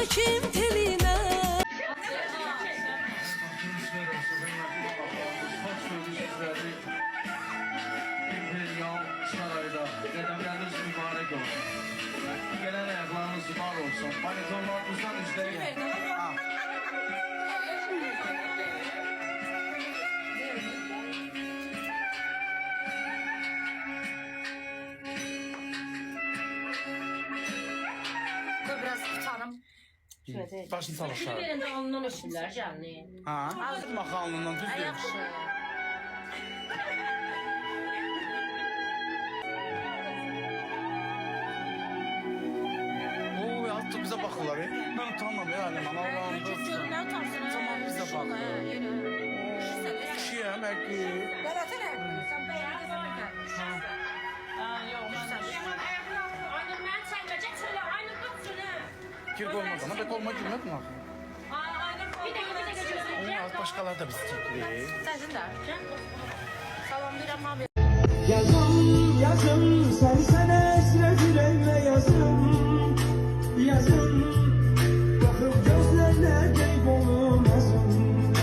çekim teline. İmperial Sarayda qədəmləriniz mübarək olsun. Gələn ayaqlarınız var olsun. Baritonlarınızdan üzləyin. Biraz tutarım. Başını sal aşağı. Birində ondan eşitlər canlı. Ha? Tutma alnından düz değil. Yaxşı. Oo, altı bize bakırlar. Ben utanmam ya Aleman. Allah'ım dostum. Nə utansın? Tamam bize bak. Kişiyem, erkeğim. Kirk olmaz ama bek olma girmez mi? Az başkalar da bizi çekiyor. Səsin də. Salamlayıram abi. Yazım yazım sen esre yüreğime yazım yazım bakıp gözlerine kaybolmazım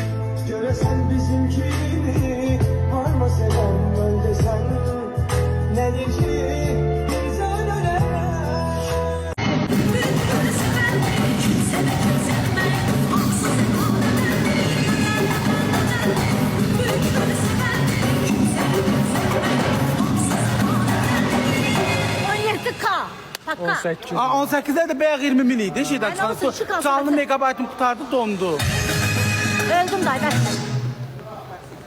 göresen bizimkini varma selam öl desen nedir ki insan ölemez. Aa, 18'de de bayağı 20 miniydi. Şeyden Aynen, olsun, çık alsın, canlı hadi. megabaytım kurtardı dondu. Öldüm day, bəs.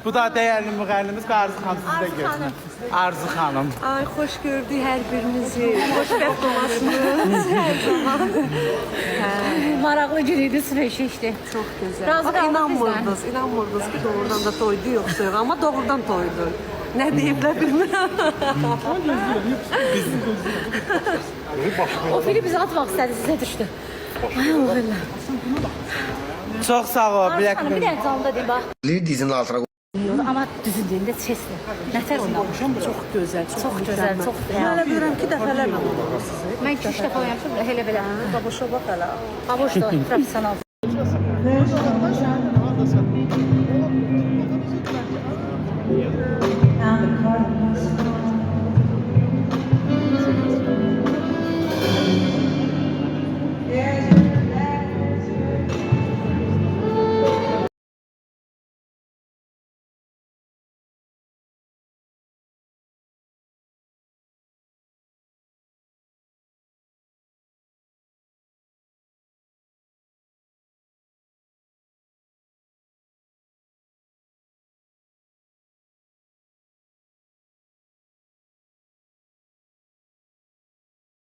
Bu da değerli müğənnimiz Arzu xanım siz də Arzu görün. xanım. Arzu xanım. Ay hoş gördük her birinizi. Xoşbəxt olasınız her zaman. Maraqlı gün idi, süreçli. Çok güzel. Razı Bak, qaldıq inanmırdınız ki doğrudan da toydu yoksa ama doğrudan toydu. Ne deyiblər bilmirəm. O fili bizi atmaq istədi, sizə düşdü. Ay Allah. Çok sağ ol. Arzu xanım, bir dənə canlıda deyim, bax. Dizinin altına Amma düzündüyündə sesli. Nətər oynamışam? Çok güzel, çok Gözəl, çox Mən elə real. görürəm ki, dəfələrlə oynayır sizi. Mən 2-3 dəfə oynamışam, elə belə. Baboşa bax hələ. Aboşda, profesional. And the car